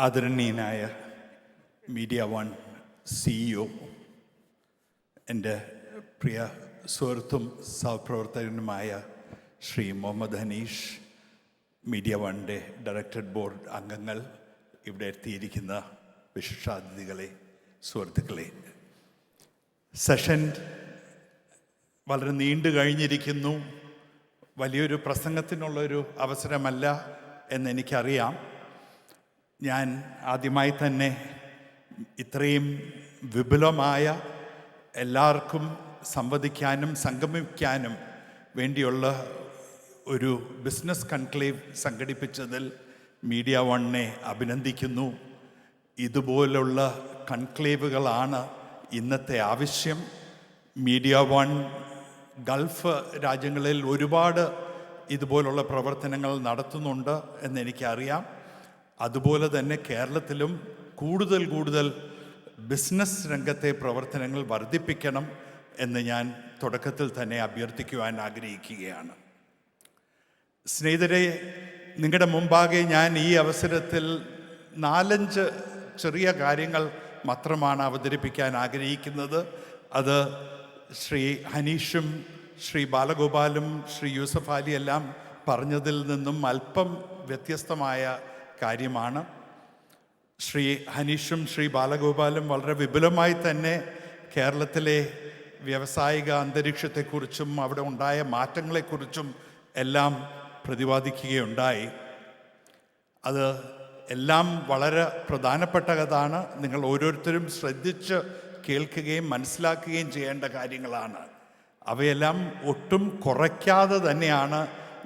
ആദരണീയനായ media one CEO, എൻ്റെ പ്രിയ സുഹൃത്തും സഹപ്രവർത്തകനുമായ ശ്രീ മുഹമ്മദ് ഹനീഷ്, മീഡിയ വണ്ണിൻ്റെ ഡയറക്ടർ ബോർഡ് അംഗങ്ങൾ, ഇവിടെ എത്തിയിരിക്കുന്ന വിശിഷ്ടാതിഥികളെ, സുഹൃത്തുക്കളെ, സെഷൻ വളരെ നീണ്ടു കഴിഞ്ഞിരിക്കുന്നു. വലിയൊരു പ്രസംഗത്തിനുള്ളൊരു അവസരമല്ല എന്നെനിക്കറിയാം. ഞാൻ ആദ്യമായി തന്നെ ഇത്രയും വിപുലമായ, എല്ലാവർക്കും സംവദിക്കാനും സംഗമിക്കാനും വേണ്ടിയുള്ള ഒരു ബിസിനസ് കൺക്ലേവ് സംഘടിപ്പിച്ചതിൽ മീഡിയ വണ്ണിനെ അഭിനന്ദിക്കുന്നു. ഇതുപോലുള്ള കൺക്ലേവുകളാണ് ഇന്നത്തെ ആവശ്യം. മീഡിയ വൺ ഗൾഫ് രാജ്യങ്ങളിൽ ഒരുപാട് ഇതുപോലുള്ള പ്രവർത്തനങ്ങൾ നടത്തുന്നുണ്ട് എന്നെനിക്കറിയാം. അതുപോലെ തന്നെ കേരളത്തിലും കൂടുതൽ ബിസിനസ് രംഗത്തെ പ്രവർത്തനങ്ങൾ വർദ്ധിപ്പിക്കണം എന്ന് ഞാൻ തുടക്കത്തിൽ തന്നെ അഭ്യർത്ഥിക്കുവാൻ ആഗ്രഹിക്കുകയാണ്. സ്നേഹിതരെ, നിങ്ങളുടെ മുമ്പാകെ ഞാൻ ഈ അവസരത്തിൽ 4-5 ചെറിയ കാര്യങ്ങൾ മാത്രമാണ് അവതരിപ്പിക്കാൻ ആഗ്രഹിക്കുന്നത്. അത് ശ്രീ ഹനീഷും ശ്രീ ബാലഗോപാലും ശ്രീ യൂസഫ് അലി എല്ലാം പറഞ്ഞതിൽ നിന്നും അല്പം വ്യത്യസ്തമായ കാര്യമാണ്. ശ്രീ ഹനീഷും ശ്രീ ബാലഗോപാലും വളരെ വിപുലമായി തന്നെ കേരളത്തിലെ വ്യാവസായിക അന്തരീക്ഷത്തെക്കുറിച്ചും അവിടെ ഉണ്ടായ മാറ്റങ്ങളെക്കുറിച്ചും എല്ലാം പ്രതിപാദിക്കുകയുണ്ടായി. അത് എല്ലാം വളരെ പ്രധാനപ്പെട്ടതാണ്. നിങ്ങൾ ഓരോരുത്തരും ശ്രദ്ധിച്ച് കേൾക്കുകയും മനസ്സിലാക്കുകയും ചെയ്യേണ്ട കാര്യങ്ങളാണ്. അവയെല്ലാം ഒട്ടും കുറയ്ക്കാതെ തന്നെയാണ്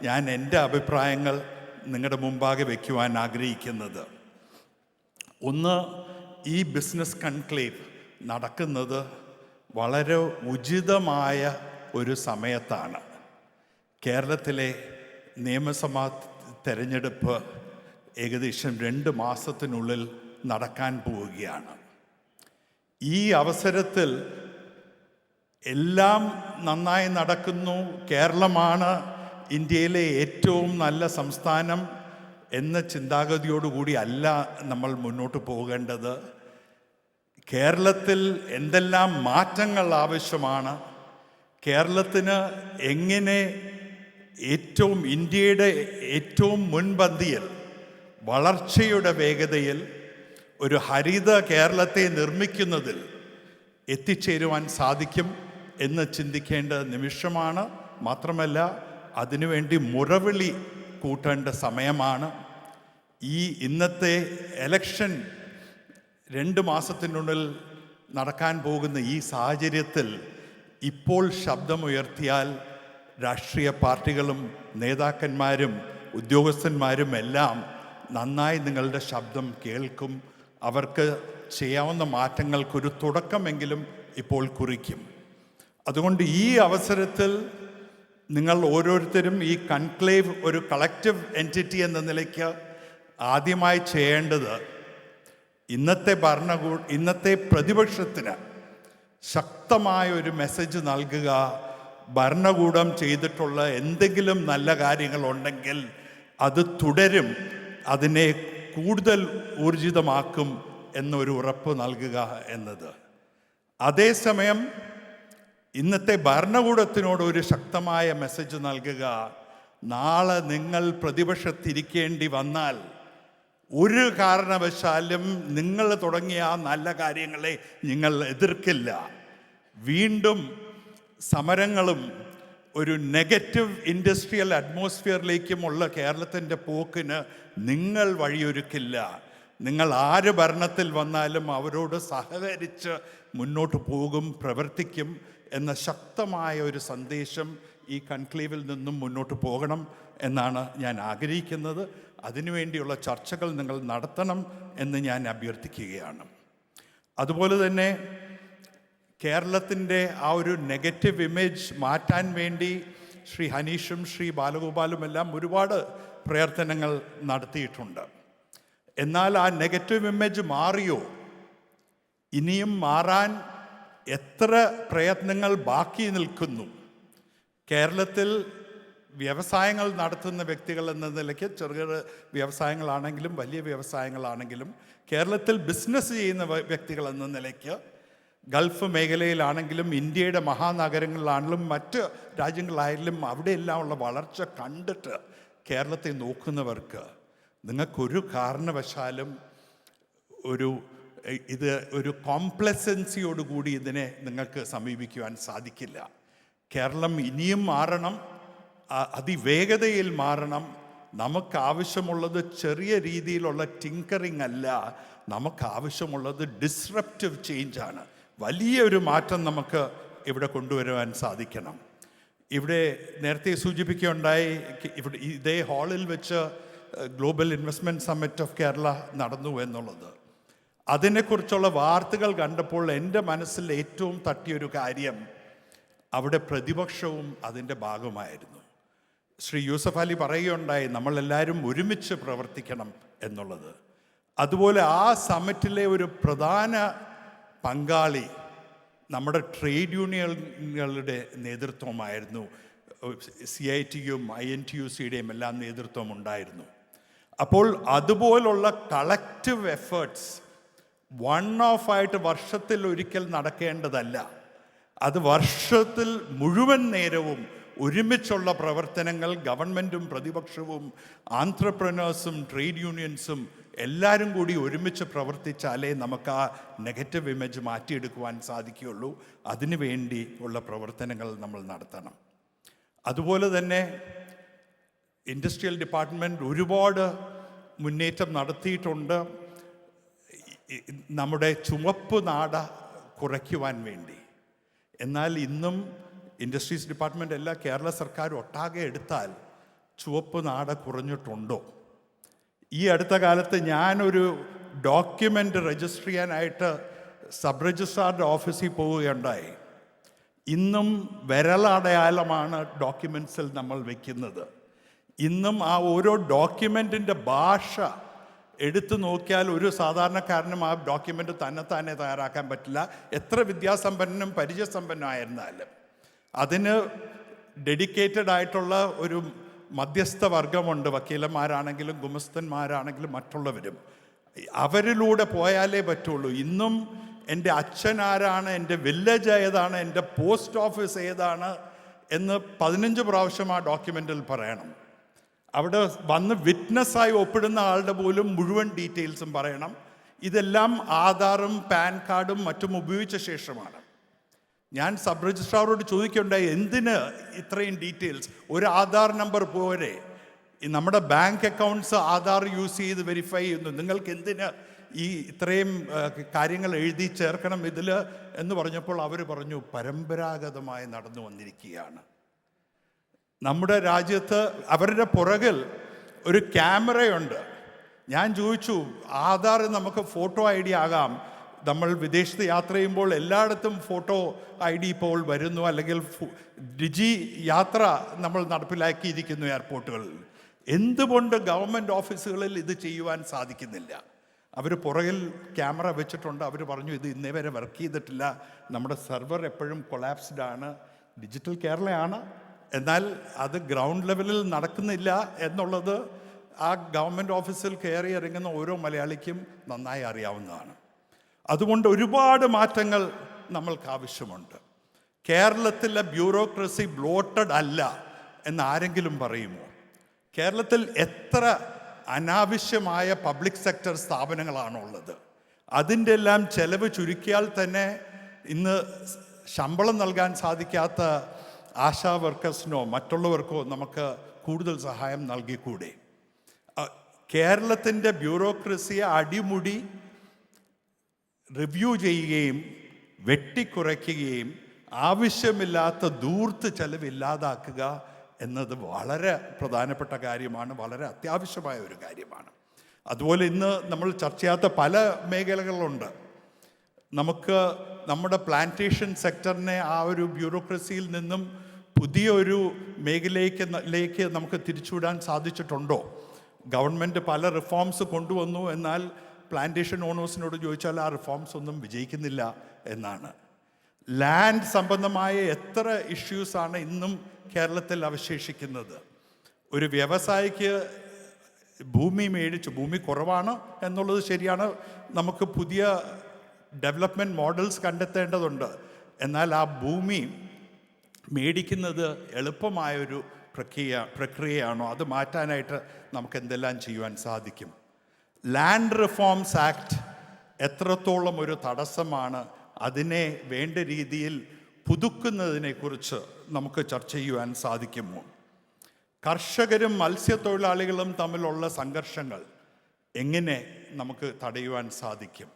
ഞാൻ എൻ്റെ അഭിപ്രായങ്ങൾ നിങ്ങളുടെ മുമ്പാകെ വയ്ക്കുവാൻ ആഗ്രഹിക്കുന്നത്. ഒന്ന്, ഈ ബിസിനസ് കൺക്ലേവ് നടക്കുന്നത് വളരെ ഉചിതമായ ഒരു സമയത്താണ്. കേരളത്തിലെ നിയമസഭാ തെരഞ്ഞെടുപ്പ് ഏകദേശം 2 മാസത്തിനുള്ളിൽ നടക്കാൻ പോവുകയാണ്. ഈ അവസരത്തിൽ എല്ലാം നന്നായി നടക്കുന്നു, കേരളമാണ് ഇന്ത്യയിലെ ഏറ്റവും നല്ല സംസ്ഥാനം എന്ന ചിന്താഗതിയോടുകൂടി അല്ല നമ്മൾ മുന്നോട്ട് പോകേണ്ടത്. കേരളത്തിൽ എന്തെല്ലാം മാറ്റങ്ങൾ ആവശ്യമാണ്, കേരളത്തിന് എങ്ങനെ ഇന്ത്യയുടെ ഏറ്റവും മുൻപന്തിയിൽ, വളർച്ചയുടെ വേഗതയിൽ ഒരു ഹരിത കേരളത്തെ നിർമ്മിക്കുന്നതിൽ എത്തിച്ചേരുവാൻ സാധിക്കും എന്ന് ചിന്തിക്കേണ്ട നിമിഷമാണ്. മാത്രമല്ല, അതിനുവേണ്ടി മുറവിളി കൂട്ടേണ്ട സമയമാണ്. ഇന്നത്തെ ഇലക്ഷൻ 2 മാസത്തിനുള്ളിൽ നടക്കാൻ പോകുന്ന ഈ സാഹചര്യത്തിൽ ഇപ്പോൾ ശബ്ദമുയർത്തിയാൽ രാഷ്ട്രീയ പാർട്ടികളും നേതാക്കന്മാരും ഉദ്യോഗസ്ഥന്മാരും എല്ലാം നന്നായി നിങ്ങളുടെ ശബ്ദം കേൾക്കും. അവർക്ക് ചെയ്യാവുന്ന മാറ്റങ്ങൾക്കൊരു തുടക്കമെങ്കിലും ഇപ്പോൾ കുറിക്കും. അതുകൊണ്ട് ഈ അവസരത്തിൽ നിങ്ങൾ ഓരോരുത്തരും ഈ കൺക്ലേവ് ഒരു കളക്റ്റീവ് എൻറ്റിറ്റി എന്ന നിലയ്ക്ക് ആദ്യമായി ചെയ്യേണ്ടത് ഇന്നത്തെ പ്രതിപക്ഷത്തിന് ശക്തമായ ഒരു മെസ്സേജ് നൽകുക. ഭരണകൂടം ചെയ്തിട്ടുള്ള എന്തെങ്കിലും നല്ല കാര്യങ്ങളുണ്ടെങ്കിൽ അത് തുടരും, അതിനെ കൂടുതൽ ഊർജിതമാക്കും എന്നൊരു ഉറപ്പ് നൽകുക എന്നത്. അതേസമയം ഇന്നത്തെ ഭരണകൂടത്തിനോട് ഒരു ശക്തമായ മെസ്സേജ് നൽകുക. നാളെ നിങ്ങൾ പ്രതിപക്ഷത്തിരിക്കേണ്ടി വന്നാൽ ഒരു കാരണവശാലും നിങ്ങൾ തുടങ്ങിയ ആ നല്ല കാര്യങ്ങളെ നിങ്ങൾ എതിർക്കില്ല. വീണ്ടും സമരങ്ങളും ഒരു നെഗറ്റീവ് ഇൻഡസ്ട്രിയൽ അറ്റ്മോസ്ഫിയറിലേക്കുമുള്ള കേരളത്തിൻ്റെ പോക്കിന് നിങ്ങൾ വഴിയൊരുക്കില്ല. നിങ്ങൾ ആര് ഭരണത്തിൽ വന്നാലും അവരോട് സഹകരിച്ച് മുന്നോട്ട് പോകും, പ്രവർത്തിക്കും എന്ന ശക്തമായ ഒരു സന്ദേശം ഈ കൺക്ലേവിൽ നിന്നും മുന്നോട്ട് പോകണം എന്നാണ് ഞാൻ ആഗ്രഹിക്കുന്നത്. അതിനുവേണ്ടിയുള്ള ചർച്ചകൾ നിങ്ങൾ നടത്തണം എന്ന് ഞാൻ അഭ്യർത്ഥിക്കുകയാണ്. അതുപോലെ തന്നെ കേരളത്തിൻ്റെ ആ ഒരു നെഗറ്റീവ് ഇമേജ് മാറ്റാൻ വേണ്ടി ശ്രീ ഹനീഷും ശ്രീ ബാലഗോപാലും എല്ലാം ഒരുപാട് പ്രവർത്തനങ്ങൾ നടത്തിയിട്ടുണ്ട്. എന്നാൽ ആ നെഗറ്റീവ് ഇമേജ് മാറിയോ? ഇനിയും മാറാൻ എത്ര പ്രയത്നങ്ങൾ ബാക്കി നിൽക്കുന്നു? കേരളത്തിൽ വ്യവസായങ്ങൾ നടത്തുന്ന വ്യക്തികൾ എന്ന നിലയ്ക്ക് ചെറുകിട വ്യവസായങ്ങളാണെങ്കിലും വലിയ വ്യവസായങ്ങളാണെങ്കിലും കേരളത്തിൽ ബിസിനസ് ചെയ്യുന്ന വ്യക്തികൾ എന്ന നിലയ്ക്ക് ഗൾഫ് മേഖലയിലാണെങ്കിലും ഇന്ത്യയുടെ മഹാനഗരങ്ങളിലാണെങ്കിലും മറ്റ് രാജ്യങ്ങളായാലും അവിടെയെല്ലാം ഉള്ള വളർച്ച കണ്ടിട്ട് കേരളത്തെ നോക്കുന്നവർക്ക് നിങ്ങൾക്കൊരു കാരണവശാലും ഒരു കോംപ്ലസൻസിയോടുകൂടി ഇതിനെ നിങ്ങൾക്ക് സമീപിക്കുവാൻ സാധിക്കില്ല. കേരളം ഇനിയും മാറണം, അതിവേഗതയിൽ മാറണം. നമുക്ക് ആവശ്യമുള്ളത് ചെറിയ രീതിയിലുള്ള ടിങ്കറിങ് അല്ല, നമുക്ക് ആവശ്യമുള്ളത് ഡിസ്റപ്റ്റീവ് ചേഞ്ചാണ്. വലിയൊരു മാറ്റം നമുക്ക് ഇവിടെ കൊണ്ടുവരുവാൻ സാധിക്കണം. ഇവിടെ നേരത്തെ സൂചിപ്പിക്കുകയുണ്ടായി, ഇവിടെ ഇതേ ഹാളിൽ വെച്ച് global investment summit of Kerala നടന്നു എന്നുള്ളത്. അതിനെക്കുറിച്ചുള്ള വാർത്തകൾ കണ്ടപ്പോൾ എൻ്റെ മനസ്സിൽ ഏറ്റവും തട്ടിയൊരു കാര്യം അവിടെ പ്രതിപക്ഷവും അതിൻ്റെ ഭാഗമായിരുന്നു. ശ്രീ യൂസഫ് അലി പറയുകയുണ്ടായി, നമ്മളെല്ലാവരും ഒരുമിച്ച് പ്രവർത്തിക്കണം എന്നുള്ളത്. അതുപോലെ ആ സമ്മിറ്റിലെ ഒരു പ്രധാന പങ്കാളി നമ്മുടെ ട്രേഡ് യൂണിയനുകളുടെ നേതൃത്വമായിരുന്നു. CITയും INTUCയുടെയും എല്ലാം നേതൃത്വം ഉണ്ടായിരുന്നു. അപ്പോൾ അതുപോലുള്ള കളക്റ്റീവ് എഫേർട്സ് വൺ ഓഫ് ആയിട്ട് വർഷത്തിൽ ഒരിക്കൽ നടക്കേണ്ടതല്ല. അത് വർഷത്തിൽ മുഴുവൻ നേരവും ഒരുമിച്ചുള്ള പ്രവർത്തനങ്ങൾ ഗവൺമെൻറ്റും പ്രതിപക്ഷവും ആന്ത്രപ്രനേഴ്സും ട്രേഡ് യൂണിയൻസും എല്ലാവരും കൂടി ഒരുമിച്ച് പ്രവർത്തിച്ചാലേ നമുക്ക് ആ നെഗറ്റീവ് ഇമേജ് മാറ്റിയെടുക്കുവാൻ സാധിക്കുകയുള്ളൂ. അതിനു വേണ്ടി ഉള്ള പ്രവർത്തനങ്ങൾ നമ്മൾ നടത്തണം. അതുപോലെ തന്നെ ഇൻഡസ്ട്രിയൽ ഡിപ്പാർട്ട്മെൻറ്റ് ഒരുപാട് മുന്നേറ്റം നടത്തിയിട്ടുണ്ട് നമ്മുടെ ചുവപ്പ് നാട കുറയ്ക്കുവാൻ വേണ്ടി. എന്നാൽ ഇന്നും ഇൻഡസ്ട്രീസ് ഡിപ്പാർട്ട്മെൻ്റ് എല്ലാ കേരള സർക്കാർ ഒട്ടാകെ എടുത്താൽ ചുവപ്പ് നാട കുറഞ്ഞിട്ടുണ്ടോ? ഈ അടുത്ത കാലത്ത് ഞാനൊരു ഡോക്യുമെൻ്റ് രജിസ്റ്റർ ചെയ്യാനായിട്ട് സബ് രജിസ്ട്രാറുടെ ഓഫീസിൽ പോവുകയുണ്ടായി. ഇന്നും വിരലടയാളമാണ് ഡോക്യുമെൻറ്റ്സിൽ നമ്മൾ വയ്ക്കുന്നത്. ഇന്നും ആ ഓരോ ഡോക്യുമെൻറ്റിൻ്റെ ഭാഷ എടുത്തു നോക്കിയാൽ ഒരു സാധാരണക്കാരനും ആ ഡോക്യുമെൻ്റ് തന്നെ തയ്യാറാക്കാൻ പറ്റില്ല, എത്ര വിദ്യാസമ്പന്നനും പരിചയസമ്പന്നമായിരുന്നാലും. അതിന് ഡെഡിക്കേറ്റഡ് ആയിട്ടുള്ള ഒരു മധ്യസ്ഥ വർഗമുണ്ട്, വക്കീലന്മാരാണെങ്കിലും ഗുമസ്തന്മാരാണെങ്കിലും മറ്റുള്ളവരും. അവരിലൂടെ പോയാലേ പറ്റുള്ളൂ. ഇന്നും എൻ്റെ അച്ഛൻ ആരാണ്, എൻ്റെ വില്ലേജ് ഏതാണ്, എൻ്റെ പോസ്റ്റ് ഓഫീസ് ഏതാണ് എന്ന് 15 പ്രാവശ്യം ആ ഡോക്യുമെൻറ്റിൽ പറയണം. അവിടെ വന്ന് വിറ്റ്നസ്സായി ഒപ്പിടുന്ന ആളുടെ പോലും മുഴുവൻ ഡീറ്റെയിൽസും പറയണം. ഇതെല്ലാം ആധാറും പാൻ കാർഡും മറ്റും ഉപയോഗിച്ച ശേഷമാണ്. ഞാൻ സബ് രജിസ്ട്രാറോട് ചോദിക്കുകയുണ്ടായി, എന്തിന് ഇത്രയും ഡീറ്റെയിൽസ്? ഒരു ആധാർ നമ്പർ പോരെ, നമ്മുടെ ബാങ്ക് അക്കൗണ്ട്സ് ആധാർ യൂസ് ചെയ്ത് വെരിഫൈ ചെയ്യുന്നു, നിങ്ങൾക്ക് എന്തിന് ഈ ഇത്രയും കാര്യങ്ങൾ എഴുതി ചേർക്കണം ഇതിൽ എന്ന് പറഞ്ഞപ്പോൾ അവർ പറഞ്ഞു, പരമ്പരാഗതമായി നടന്നു വന്നിരിക്കുകയാണ്. നമ്മുടെ രാജ്യത്ത് അവരുടെ പുറകിൽ ഒരു ക്യാമറയുണ്ട്. ഞാൻ ചോദിച്ചു, ആധാർ നമുക്ക് ഫോട്ടോ ID ആകാം, നമ്മൾ വിദേശത്ത് യാത്ര ചെയ്യുമ്പോൾ എല്ലായിടത്തും ഫോട്ടോ ID ഇപ്പോൾ വരുന്നു, അല്ലെങ്കിൽ ഡിജി യാത്ര നമ്മൾ നടപ്പിലാക്കിയിരിക്കുന്നു എയർപോർട്ടുകളിൽ. എന്തുകൊണ്ട് ഗവൺമെൻറ് ഓഫീസുകളിൽ ഇത് ചെയ്യുവാൻ സാധിക്കുന്നില്ല? അവർ പുറകിൽ ക്യാമറ വെച്ചിട്ടുണ്ട്. അവർ പറഞ്ഞു, ഇത് ഇന്നേ വരെ വർക്ക് ചെയ്തിട്ടില്ല, നമ്മുടെ സെർവർ എപ്പോഴും കൊളാപ്സ്ഡ് ആണ്, ഡിജിറ്റൽ കേരളയാണ്, എന്നാൽ അത് ഗ്രൗണ്ട് ലെവലിൽ നടക്കുന്നില്ല എന്നുള്ളത് ആ ഗവൺമെൻറ് ഓഫീസിൽ കയറി ഇറങ്ങുന്ന ഓരോ മലയാളിക്കും നന്നായി അറിയാവുന്നതാണ്. അതുകൊണ്ട് ഒരുപാട് മാറ്റങ്ങൾ നമ്മൾക്ക് ആവശ്യമുണ്ട്. കേരളത്തിലെ ബ്യൂറോക്രസി ബ്ലോട്ടഡ് അല്ല എന്ന് ആരെങ്കിലും പറയുമോ? കേരളത്തിൽ എത്ര അനാവശ്യമായ പബ്ലിക് സെക്ടർ സ്ഥാപനങ്ങളാണുള്ളത്? അതിൻ്റെ എല്ലാം ചെലവ് ചുരുക്കിയാൽ തന്നെ ഇന്ന് ശമ്പളം നൽകാൻ സാധിക്കാത്ത ആശാ വർക്കേഴ്സിനോ മറ്റുള്ളവർക്കോ നമുക്ക് കൂടുതൽ സഹായം നൽകിക്കൂടെ? കേരളത്തിൻ്റെ ബ്യൂറോക്രസിയെ അടിമുടി റിവ്യൂ ചെയ്യുകയും വെട്ടിക്കുറയ്ക്കുകയും ആവശ്യമില്ലാത്ത ധൂർത്ത് ചെലവില്ലാതാക്കുക എന്നത് വളരെ പ്രധാനപ്പെട്ട കാര്യമാണ്, വളരെ അത്യാവശ്യമായ ഒരു കാര്യമാണ്. അതുപോലെ ഇന്ന് നമ്മൾ ചർച്ച ചെയ്യാത്ത പല മേഖലകളുണ്ട്. നമുക്ക് നമ്മുടെ പ്ലാന്റേഷൻ സെക്ടറിനെ ആ ഒരു ബ്യൂറോക്രസിയിൽ നിന്നും പുതിയൊരു മേഖലയിലേക്ക് നമുക്ക് തിരിച്ചുവിടാൻ സാധിച്ചിട്ടുണ്ടോ? ഗവൺമെൻറ് പല റിഫോംസ് കൊണ്ടുവന്നു, എന്നാൽ പ്ലാന്റേഷൻ ഓണേഴ്സിനോട് ചോദിച്ചാൽ ആ റിഫോംസ് ഒന്നും വിജയിക്കുന്നില്ല എന്നാണ്. ലാൻഡ് സംബന്ധമായ എത്ര ഇഷ്യൂസാണ് ഇന്നും കേരളത്തിൽ അവശേഷിക്കുന്നത്? ഒരു വ്യവസായിക്ക് ഭൂമി കുറവാണ് എന്നുള്ളത് ശരിയാണ്. നമുക്ക് പുതിയ ഡെവലപ്മെൻറ്റ് മോഡൽസ് കണ്ടെത്തേണ്ടതുണ്ട്. എന്നാൽ ആ ഭൂമി മേടിക്കുന്നത് എളുപ്പമായൊരു പ്രക്രിയയാണോ? അത് മാറ്റാനായിട്ട് നമുക്ക് എന്തെല്ലാം ചെയ്യുവാൻ സാധിക്കും? ലാൻഡ് റിഫോംസ് ആക്ട് എത്രത്തോളം ഒരു തടസ്സമാണ്? അതിനെ വേണ്ട രീതിയിൽ പുതുക്കുന്നതിനെക്കുറിച്ച് നമുക്ക് ചർച്ച ചെയ്യുവാൻ സാധിക്കുമോ? കർഷകരും മത്സ്യത്തൊഴിലാളികളും തമ്മിലുള്ള സംഘർഷങ്ങൾ എങ്ങനെ നമുക്ക് തടയുവാൻ സാധിക്കും?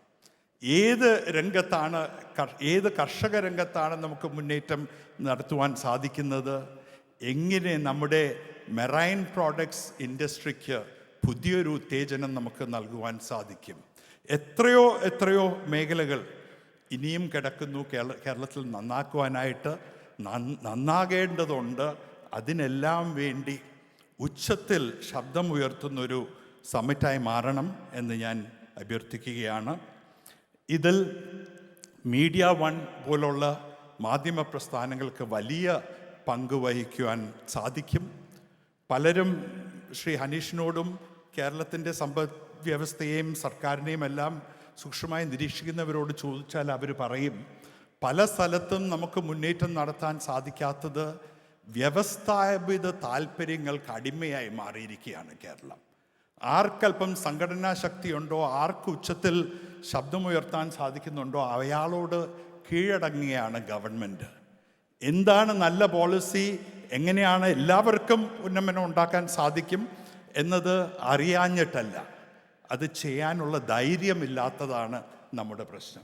ഏത് കർഷക രംഗത്താണ് നമുക്ക് മുന്നേറ്റം നടത്തുവാൻ സാധിക്കുന്നത്? എങ്ങനെ നമ്മുടെ മെറൈൻ പ്രോഡക്ട്സ് ഇൻഡസ്ട്രിക്ക് പുതിയൊരു ഉത്തേജനം നമുക്ക് നൽകുവാൻ സാധിക്കും? എത്രയോ മേഖലകൾ ഇനിയും കിടക്കുന്നു കേരളത്തിൽ നന്നാക്കുവാനായിട്ട്. നന്നാകേണ്ടതുണ്ട്. അതിനെല്ലാം വേണ്ടി ഉച്ചത്തിൽ ശബ്ദമുയർത്തുന്നൊരു സമ്മിറ്റായി മാറണം എന്ന് ഞാൻ അഭ്യർത്ഥിക്കുകയാണ്. ഇതിൽ മീഡിയ വൺ പോലുള്ള മാധ്യമ പ്രസ്ഥാനങ്ങൾക്ക് വലിയ പങ്ക് വഹിക്കുവാൻ സാധിക്കും. പലരും ശ്രീ ഹനീഷിനോടും കേരളത്തിൻ്റെ സമ്പദ് വ്യവസ്ഥയെയും സർക്കാരിനെയും എല്ലാം സൂക്ഷ്മമായി നിരീക്ഷിക്കുന്നവരോട് ചോദിച്ചാൽ അവർ പറയും, പല സ്ഥലത്തും നമുക്ക് മുന്നേറ്റം നടത്താൻ സാധിക്കാത്തത് വ്യവസ്ഥാപിത താല്പര്യങ്ങൾക്ക് അടിമയായി മാറിയിരിക്കുകയാണ് കേരളം. ആർക്കല്പം സംഘടനാ ശക്തിയുണ്ടോ, ആർക്ക് ഉച്ചത്തിൽ ശബ്ദമുയർത്താൻ സാധിക്കുന്നുണ്ടോ, അയാളോട് കീഴടങ്ങുകയാണ് ഗവൺമെൻറ്. എന്താണ് നല്ല പോളിസി, എങ്ങനെയാണ് എല്ലാവർക്കും ഉന്നമനം ഉണ്ടാക്കാൻ സാധിക്കും എന്നത് അറിയാഞ്ഞിട്ടല്ല, അത് ചെയ്യാനുള്ള ധൈര്യമില്ലാത്തതാണ് നമ്മുടെ പ്രശ്നം.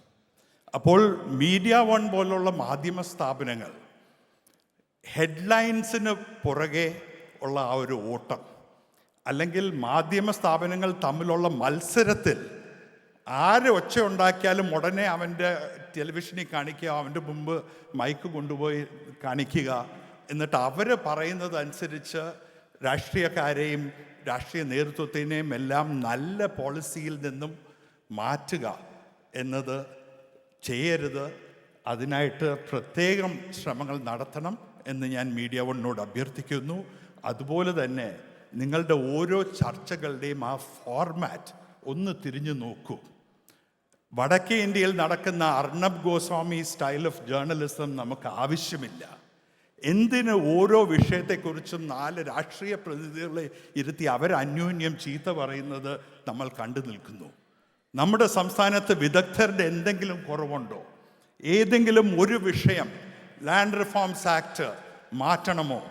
അപ്പോൾ മീഡിയ വൺ പോലുള്ള മാധ്യമ സ്ഥാപനങ്ങൾ ഹെഡ്ലൈൻസിന് പുറകെ ഉള്ള ആ ഒരു ഓട്ടം, അല്ലെങ്കിൽ മാധ്യമ സ്ഥാപനങ്ങൾ തമ്മിലുള്ള മത്സരത്തിൽ ആര് ഒച്ച ഉണ്ടാക്കിയാലും ഉടനെ അവൻ്റെ ടെലിവിഷനിൽ കാണിക്കുക, അവൻ്റെ മുമ്പ് മൈക്ക് കൊണ്ടുപോയി കാണിക്കുക, എന്നിട്ട് അവർ പറയുന്നതനുസരിച്ച് രാഷ്ട്രീയക്കാരെയും രാഷ്ട്രീയ നേതൃത്വത്തിനെയും എല്ലാം നല്ല പോളിസിയിൽ നിന്നും മാറ്റുക എന്നത് ചെയ്യരുത്. അതിനായിട്ട് പ്രത്യേകം ശ്രമങ്ങൾ നടത്തണം എന്ന് ഞാൻ മീഡിയ വണ്ണിനോട് അഭ്യർത്ഥിക്കുന്നു. അതുപോലെ തന്നെ നിങ്ങളുടെ ഓരോ ചർച്ചകളുടെയും ആ ഫോർമാറ്റ് ഒന്ന് തിരിഞ്ഞു നോക്കൂ. വടക്കേ ഇന്ത്യയിൽ നടക്കുന്ന Arnab Goswami style of journalism നമുക്ക് ആവശ്യമില്ല. എന്തിന് ഓരോ വിഷയത്തെക്കുറിച്ചും 4 രാഷ്ട്രീയ പ്രതിനിധികളെ ഇരുത്തി അന്യോന്യം ചീത്ത പറയുന്നത് നമ്മൾ കണ്ടു നിൽക്കുന്നു? നമ്മുടെ സംസ്ഥാനത്ത് വിദഗ്ധരുടെ എന്തെങ്കിലും കുറവുണ്ടോ? ഏതെങ്കിലും ഒരു വിഷയം ലാൻഡ് റിഫോംസ് ആക്ട് മാറ്റണമോ?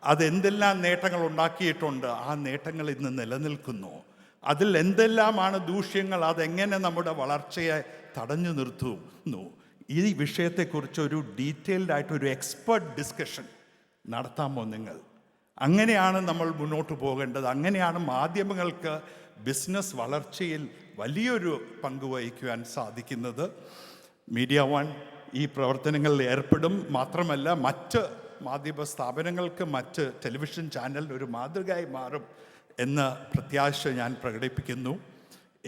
അതെന്തെല്ലാം നേട്ടങ്ങൾ ഉണ്ടാക്കിയിട്ടുണ്ട്? ആ നേട്ടങ്ങൾ ഇന്ന് നിലനിൽക്കുന്നു. അതിൽ എന്തെല്ലാമാണ് ദൂഷ്യങ്ങൾ? അതെങ്ങനെ നമ്മുടെ വളർച്ചയെ തടഞ്ഞു നിർത്തുന്നു? ഈ വിഷയത്തെക്കുറിച്ചൊരു ഡീറ്റെയിൽഡ് ആയിട്ടൊരു എക്സ്പേർട്ട് ഡിസ്കഷൻ നടത്താമോ നിങ്ങൾ? അങ്ങനെയാണ് നമ്മൾ മുന്നോട്ട് പോകേണ്ടത്. അങ്ങനെയാണ് മാധ്യമങ്ങൾക്ക് ബിസിനസ് വളർച്ചയിൽ വലിയൊരു പങ്ക് വഹിക്കുവാൻ സാധിക്കുന്നത്. മീഡിയ വൺ ഈ പ്രവർത്തനങ്ങളിൽ ഏർപ്പെടും. മാത്രമല്ല മറ്റ് മാധ്യമ സ്ഥാപനങ്ങൾക്ക്, മറ്റ് ടെലിവിഷൻ ചാനലിന് ഒരു മാതൃകയായി മാറും എന്ന പ്രത്യാശ ഞാൻ പ്രകടിപ്പിക്കുന്നു.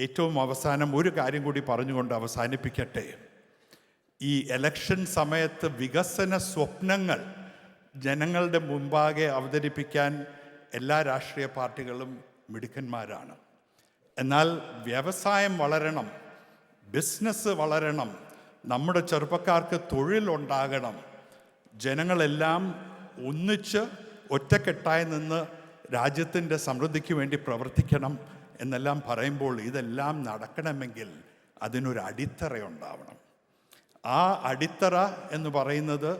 ഏറ്റവും അവസാനം ഒരു കാര്യം കൂടി പറഞ്ഞുകൊണ്ട് അവസാനിപ്പിക്കട്ടെ. ഈ ഇലക്ഷൻ സമയത്ത് വികസന സ്വപ്നങ്ങൾ ജനങ്ങളുടെ മുമ്പാകെ അവതരിപ്പിക്കാൻ എല്ലാ രാഷ്ട്രീയ പാർട്ടികളും മിടുക്കന്മാരാണ്. എന്നാൽ വ്യവസായം വളരണം, ബിസിനസ് വളരണം, നമ്മുടെ ചെറുപ്പക്കാർക്ക് തൊഴിലുണ്ടാകണം, ജനങ്ങളെല്ലാം ഒന്നിച്ച് ഒറ്റക്കെട്ടായി നിന്ന് രാജ്യത്തിൻ്റെ സമൃദ്ധിക്ക് വേണ്ടി പ്രവർത്തിക്കണം എന്നെല്ലാം പറയുമ്പോൾ ഇതെല്ലാം നടക്കണമെങ്കിൽ അതിനൊരു അടിത്തറയുണ്ടാവണം. ആ അടിത്തറ എന്ന് പറയുന്നത്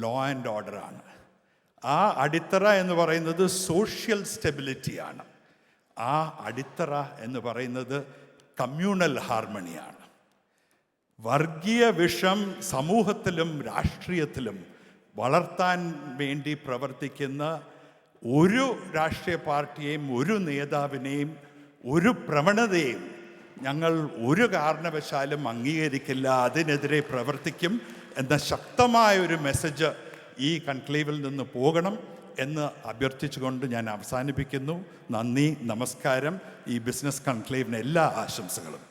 ലോ ആൻഡ് ഓർഡറാണ്. ആ അടിത്തറ എന്ന് പറയുന്നത് സോഷ്യൽ സ്റ്റെബിലിറ്റിയാണ്. ആ അടിത്തറ എന്ന് പറയുന്നത് കമ്മ്യൂണൽ ഹാർമണിയാണ്. വർഗീയ വിഷം സമൂഹത്തിലും രാഷ്ട്രീയത്തിലും വളർത്താൻ വേണ്ടി പ്രവർത്തിക്കുന്ന ഒരു രാഷ്ട്രീയ പാർട്ടിയെയും, ഒരു നേതാവിനെയും, ഒരു പ്രവണതയും ഞങ്ങൾ ഒരു കാരണവശാലും അംഗീകരിക്കില്ല. അതിനെതിരെ പ്രവർത്തിക്കും എന്ന ശക്തമായൊരു മെസ്സേജ് ഈ കൺക്ലേവിൽ നിന്ന് പോകണം എന്ന് അഭ്യർത്ഥിച്ചുകൊണ്ട് ഞാൻ അവസാനിപ്പിക്കുന്നു. നന്ദി, നമസ്കാരം. ഈ ബിസിനസ് കൺക്ലേവിന് എല്ലാ ആശംസകളും.